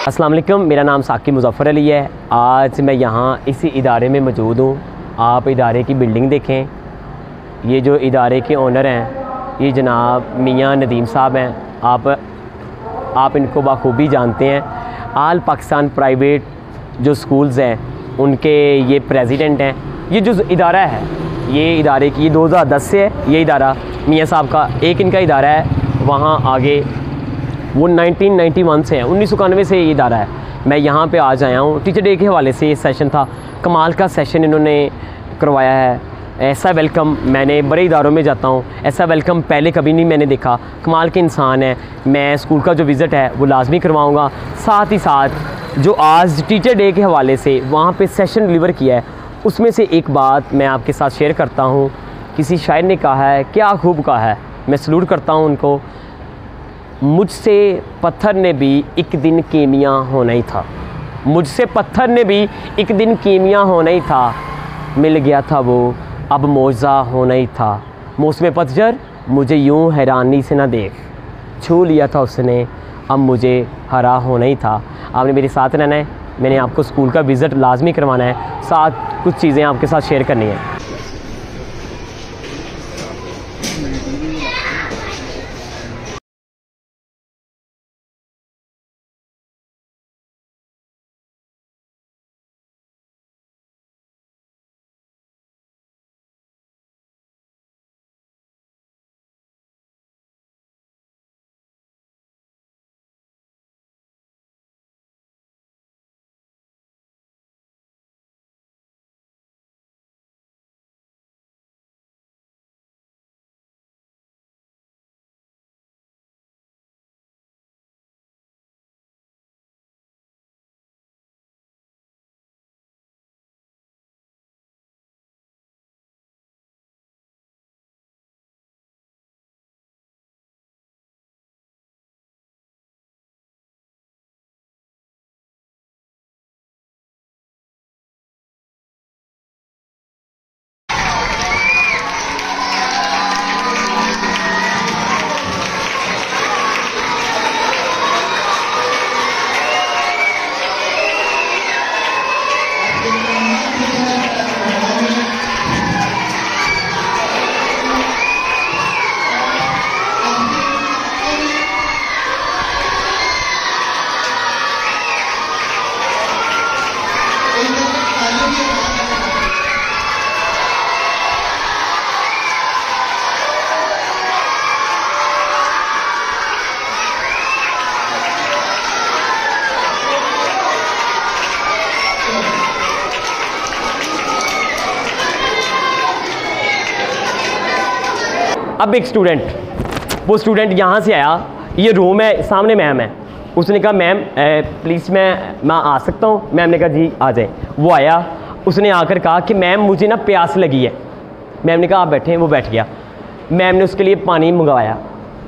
अस्सलाम वालेकुम, मेरा नाम साकिब मुज़फ़्फ़र अली है। आज मैं यहाँ इसी इदारे में मौजूद हूँ। आप इदारे की बिल्डिंग देखें। ये जो इदारे के ओनर हैं ये जनाब मियाँ नदीम साहब हैं। आप इनको बाखूबी जानते हैं। आल पाकिस्तान प्राइवेट जो स्कूल्स हैं उनके ये प्रेसिडेंट हैं। ये जो इदारा है ये इदारे की 2010 से है। ये इदारा मियाँ साहब का एक इनका इदारा है। वहाँ आगे वो 1991 से है, 1991 से ये इदारा है। मैं यहाँ पे आज आया हूँ। टीचर डे के हवाले से ये सेशन था। कमाल का सेशन इन्होंने करवाया है। ऐसा वेलकम मैंने बड़े इदारों में जाता हूँ, ऐसा वेलकम पहले कभी नहीं मैंने देखा। कमाल के इंसान है। मैं स्कूल का जो विज़िट है वो लाजमी करवाऊँगा। साथ ही साथ जो आज टीचर डे के हवाले से वहाँ पे सेशन डिलीवर किया है उसमें से एक बात मैं आपके साथ शेयर करता हूँ। किसी शायर ने कहा है, क्या खूब कहा है, मैं सलूट करता हूँ उनको। मुझसे पत्थर ने भी एक दिन कीमिया होना ही था, मुझसे पत्थर ने भी एक दिन कीमिया होना ही था। मिल गया था वो अब मौजा होना ही था। मौसम पतझड़ मुझे यूं हैरानी से ना देख, छू लिया था उसने अब मुझे हरा होना ही था। आपने मेरे साथ रहना है। मैंने आपको स्कूल का विज़िट लाजमी करवाना है। साथ कुछ चीज़ें आपके साथ शेयर करनी है। अब एक वो स्टूडेंट यहाँ से आया। ये रूम है, सामने मैम है। उसने कहा मैम प्लीज़ मैं आ सकता हूँ। मैम ने कहा जी आ जाए। वो आया, उसने आकर कहा कि मैम मुझे ना प्यास लगी है। मैम ने कहा आप बैठे हैं। वो बैठ गया। मैम ने उसके लिए पानी मंगवाया।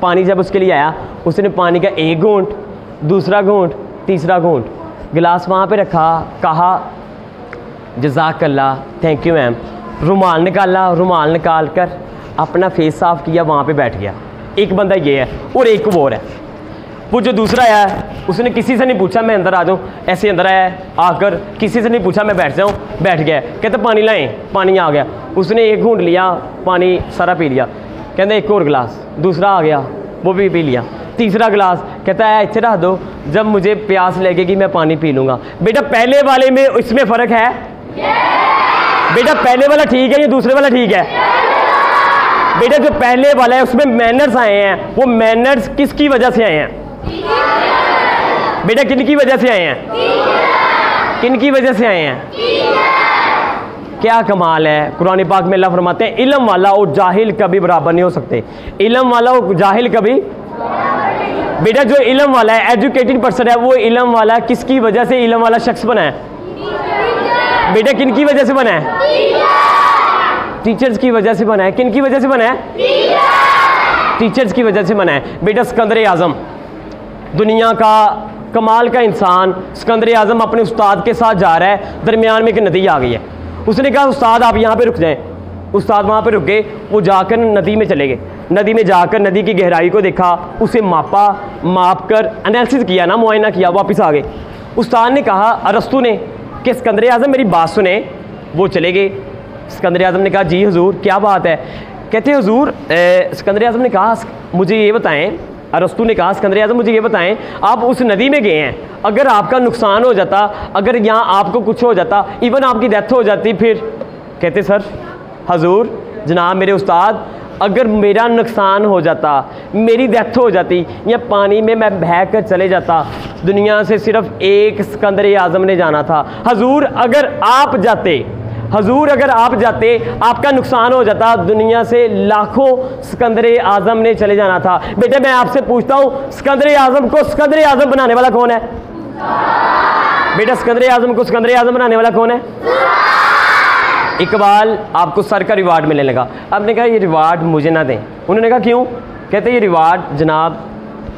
पानी जब उसके लिए आया उसने पानी का एक घूंट, दूसरा घूंट, तीसरा घूंट, गिलास वहाँ पे रखा। कहा जज़ाकल्लाह, थैंक यू मैम। रुमाल निकाला, रुमाल निकाल कर अपना फेस साफ़ किया, वहाँ पे बैठ गया। एक बंदा ये है और एक वो और है। वो जो दूसरा आया उसने किसी से नहीं पूछा मैं अंदर आ जाऊँ, ऐसे अंदर आया आकर किसी से नहीं पूछा मैं बैठ जाऊँ, बैठ गया। कहते पानी लाएं, पानी आ गया। उसने एक घूंट लिया, पानी सारा पी लिया। कहते एक और गिलास, दूसरा आ गया, वो भी पी लिया। तीसरा गिलास कहता है इसे रख दो, जब मुझे प्यास लगेगी मैं पानी पी लूँगा। बेटा पहले वाले में इसमें फ़र्क है? बेटा पहले वाला ठीक है या दूसरे वाला ठीक है? बेटा जो पहले वाला है उसमें मैनर्स आए हैं। वो मैनर्स किसकी वजह से आए हैं? बेटा किन की वजह से आए हैं? किन की वजह से आए हैं? क्या कमाल है। कुरान पाक में अल्लाह फरमाते हैं इल्म वाला और जाहिल कभी बराबर नहीं हो सकते। इल्म वाला और जाहिल कभी। बेटा जो इल्म वाला है, एजुकेटेड पर्सन है, वो इल्म वाला किसकी वजह से इल्म वाला शख्स बना है? बेटा किन की वजह से बना है? टीचर्स की वजह से बना है। किन की वजह से बना है? टीचर्स की वजह से बना है। बेटा सिकंदर आज़म दुनिया का कमाल का इंसान, सिकंदर आज़म अपने उस्ताद के साथ जा रहा है। दरमियान में एक नदी आ गई है। उसने कहा उस्ताद आप यहाँ पे रुक जाएं। उस्ताद वहाँ पे रुक गए। वो जाकर नदी में चले गए। नदी में जाकर नदी की गहराई को देखा, उसे मापा, माप कर एनालिसिस किया ना, मुआयना किया, वापस आ गए। उस्ताद ने कहा अरस्तु ने कि सिकंदर आज़म मेरी बात सुने। वो चले गए। सिकंदर आज़म ने कहा जी हुजूर क्या बात है? कहते हुजूर, सिकंदर आज़म ने कहा मुझे ये बताएं, अरस्तु ने कहा सिकंदर आज़म मुझे ये बताएं, आप उस नदी में गए हैं, अगर आपका नुकसान हो जाता, अगर यहाँ आपको कुछ हो जाता, इवन आपकी डेथ हो जाती, फिर? कहते सर हुजूर जनाब मेरे उस्ताद, अगर मेरा नुकसान हो जाता, मेरी डेथ हो जाती, या पानी में मैं बह कर चले जाता, दुनिया से सिर्फ एक सिकंदर आज़म ने जाना था। हुजूर अगर आप जाते, हुजूर अगर आप जाते, आपका नुकसान हो जाता, दुनिया से लाखों सिकंदर आज़म ने चले जाना था। बेटे मैं आपसे पूछता हूँ, सिकंदर आज़म को सिकंदर आज़म बनाने वाला कौन है? बेटा सिकंदर आज़म को सिकंदर आज़म बनाने वाला कौन है? इकबाल आपको सर का रिवार्ड मिलने लगा। आपने कहा ये रिवार्ड मुझे ना दें। उन्होंने कहा क्यों? कहते ये रिवार्ड जनाब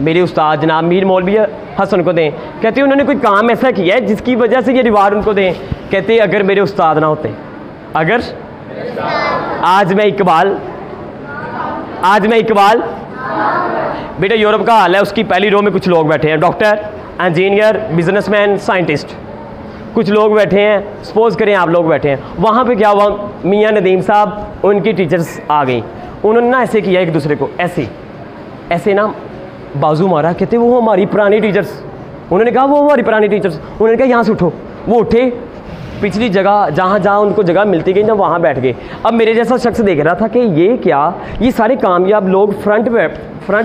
मेरे उस्ताद जनाब मीर मौलवी हसन को दें। कहते उन्होंने कोई काम ऐसा किया है जिसकी वजह से ये रिवार्ड उनको दें। कहते अगर मेरे उस्ताद ना होते, अगर आज मैं इकबाल बेटा यूरोप का हाल है, उसकी पहली रो में कुछ लोग बैठे हैं, डॉक्टर, इंजीनियर, बिजनेसमैन, साइंटिस्ट, कुछ लोग बैठे हैं। सपोज करें आप लोग बैठे हैं, वहाँ पे क्या हुआ, मियाँ नदीम साहब उनकी टीचर्स आ गई, उन्होंने ना ऐसे किया एक दूसरे को, ऐसे ना बाजू मारा। कहते वो हमारी पुरानी टीचर्स। उन्होंने कहा वो हमारी पुरानी टीचर्स। उन्होंने कहा यहाँ से उठो। वो उठे, पिछली जगह जहाँ जहाँ उनको जगह मिलती गई ना वहाँ बैठ गए। अब मेरे जैसा शख्स देख रहा था कि ये क्या, ये सारे कामयाब लोग फ्रंट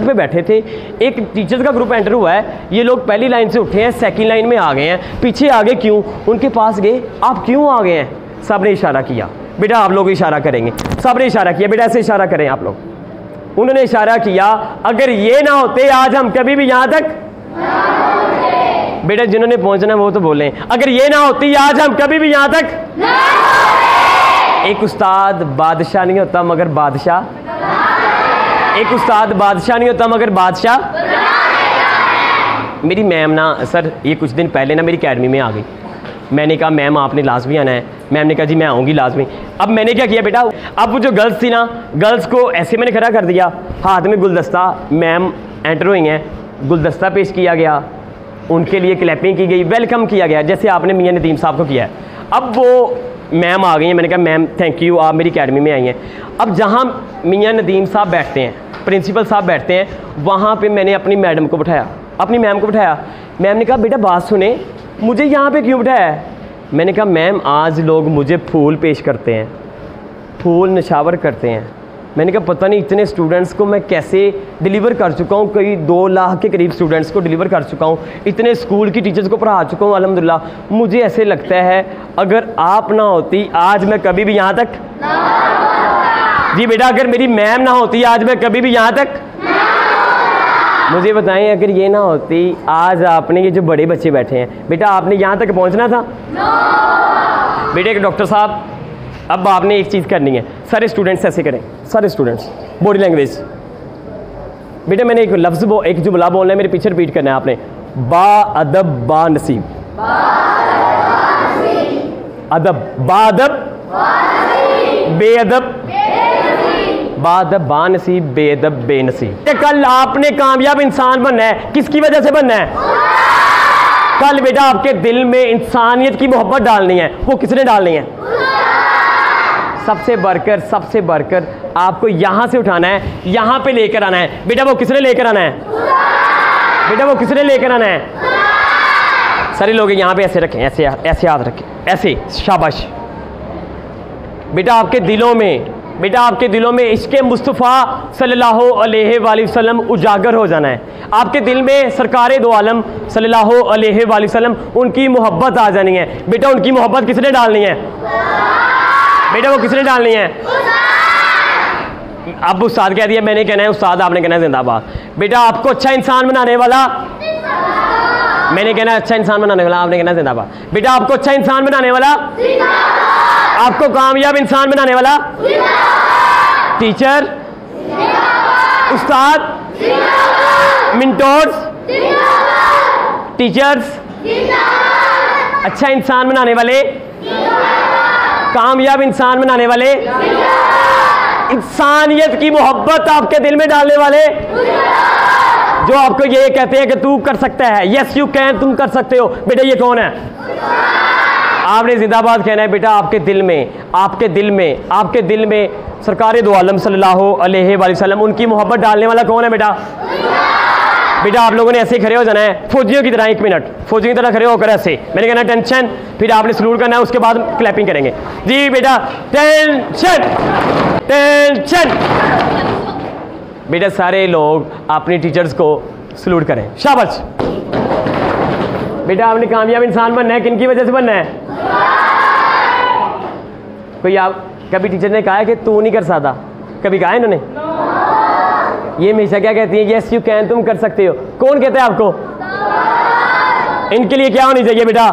पे बैठे थे, एक टीचर्स का ग्रुप एंटर हुआ है, ये लोग पहली लाइन से उठे हैं, सेकंड लाइन में आ गए हैं, पीछे आगे क्यों? उनके पास गए, आप क्यों आ गए हैं? सब ने इशारा किया। बेटा आप लोग इशारा करेंगे, सब ने इशारा किया, बेटा ऐसे इशारा करें आप लोग। उन्होंने इशारा किया, अगर ये ना होते आज हम कभी भी यहाँ तक बेटा जिन्होंने पहुंचना वो तो बोले, अगर ये ना होती आज हम कभी भी यहाँ तक एक उस्ताद बादशाह नहीं होता मगर बादशाह, एक उस्ताद बादशाह नहीं होता मगर बादशाह। मेरी मैम ना सर ये कुछ दिन पहले ना मेरी अकेडमी में आ गई। मैंने कहा मैम आपने लाजमी आना है। मैम ने कहा जी मैं आऊँगी लाजमी। अब मैंने क्या किया बेटा, अब वो जो गर्ल्स थी ना, गर्ल्स को ऐसे मैंने खड़ा कर दिया, हाथ में गुलदस्ता, मैम एंटर हुई हैं, गुलदस्ता पेश किया गया, उनके लिए क्लैपिंग की गई, वेलकम किया गया जैसे आपने मियाँ नदीम साहब को किया है। अब वो मैम आ गई हैं, मैंने कहा मैम थैंक यू आप मेरी अकेडमी में आई हैं। अब जहाँ मियाँ नदीम साहब बैठते हैं, प्रिंसिपल साहब बैठते हैं, वहाँ पे मैंने अपनी मैडम को बिठाया, अपनी मैम को बिठाया। मैम ने कहा बेटा बात सुने, मुझे यहाँ पे क्यों बिठाया है? मैंने कहा मैम आज लोग मुझे फूल पेश करते हैं, फूल निशावर करते हैं। मैंने कहा पता नहीं इतने स्टूडेंट्स को मैं कैसे डिलीवर कर चुका हूँ, कई 2 लाख के करीब स्टूडेंट्स को डिलीवर कर चुका हूँ, इतने स्कूल की टीचर्स को पढ़ा चुका हूँ अल्हम्दुलिल्लाह। मुझे ऐसे लगता है अगर आप ना होती आज मैं कभी भी यहाँ तक जी बेटा, अगर मेरी मैम ना होती आज मैं कभी भी यहाँ तक मुझे बताएं, अगर ये ना होती आज आपने ये जो बड़े बच्चे बैठे हैं, बेटा आपने यहाँ तक पहुँचना था? बेटे एक डॉक्टर साहब अब आपने एक चीज़ करनी है, सारे स्टूडेंट्स ऐसे करें, सारे स्टूडेंट्स बॉडी लैंग्वेज। बेटे मैंने एक लफ्ज़ एक जुमला बोलना है, मेरे पीछे रिपीट करना है आपने, बा अदब बा नसीब, अदब बा अदब बेअदब, बादब बानसीब बेदब बेनसीब। कल आपने कामयाब इंसान बनना है, किसकी वजह से बनना है? कल बेटा आपके दिल में इंसानियत की मोहब्बत डालनी है, वो किसने डालनी है? सबसे बढ़कर आपको यहां से उठाना है, यहां पे लेकर आना है। बेटा वो किसने लेकर आना है? बेटा वो किसने लेकर आना है? सारे लोग यहां पे ऐसे रखें, ऐसे ऐसे हाथ रखें, ऐसे, शाबाश। बेटा आपके दिलों में इश्क़ मुस्तफ़ा सल्लल्लाहु अलैहि वसल्लम उजागर हो जाना है। आपके दिल में सरकारे दो आलम सल्लल्लाहु अलैहि वसल्लम उनकी मोहब्बत आ जानी है। बेटा उनकी मोहब्बत किसने डालनी है? बेटा वो किसने डालनी है? अब उस्ताद कह दिया, मैंने कहना है उस्ताद, आपने कहना है जिंदाबाद। बेटा आपको अच्छा इंसान बनाने वाला, मैंने कहना है अच्छा इंसान बनाने वाला, आपने कहना है जिंदाबाद। बेटा आपको अच्छा इंसान बनाने वाला, आपको कामयाब इंसान बनाने वाला टीचर, उस्ताद, मेंटोर्स, टीचर्स, अच्छा इंसान बनाने वाले, कामयाब इंसान बनाने वाले, इंसानियत की मोहब्बत आपके दिल में डालने वाले, जो आपको ये कहते हैं कि तू कर सकता है, यस यू कैन, तुम कर सकते हो। बेटा ये कौन है? आपने जिंदाबाद कहना है बेटा। आपके दिल में, आपके दिल में, आपके दिल में सरकार दो आलम सल्लल्लाहु अलैहि वसल्लम, उनकी मोहब्बत डालने वाला कौन है बेटा? बेटा आप लोगों ने ऐसे खड़े हो जाना है फौजियों की तरह, 1 मिनट फौजियों की तरह खड़े होकर ऐसे, मैंने कहना टेंशन, फिर आपने सलूट करना है, उसके बाद क्लैपिंग करेंगे। जी बेटा टेंशन, टेंशन। बेटा सारे लोग अपने टीचर्स को सलूट करें, शाबाश। बेटा आपने कामयाब इंसान बनना है, किन की वजह से बनना है? कोई आप कभी टीचर ने कहा है कि तू नहीं कर सकता? कभी कहा है इन्होंने? ये हमेशा क्या कहती है? यस यू कैन, तुम कर सकते हो। कौन कहता है आपको? इनके लिए क्या होनी चाहिए बेटा?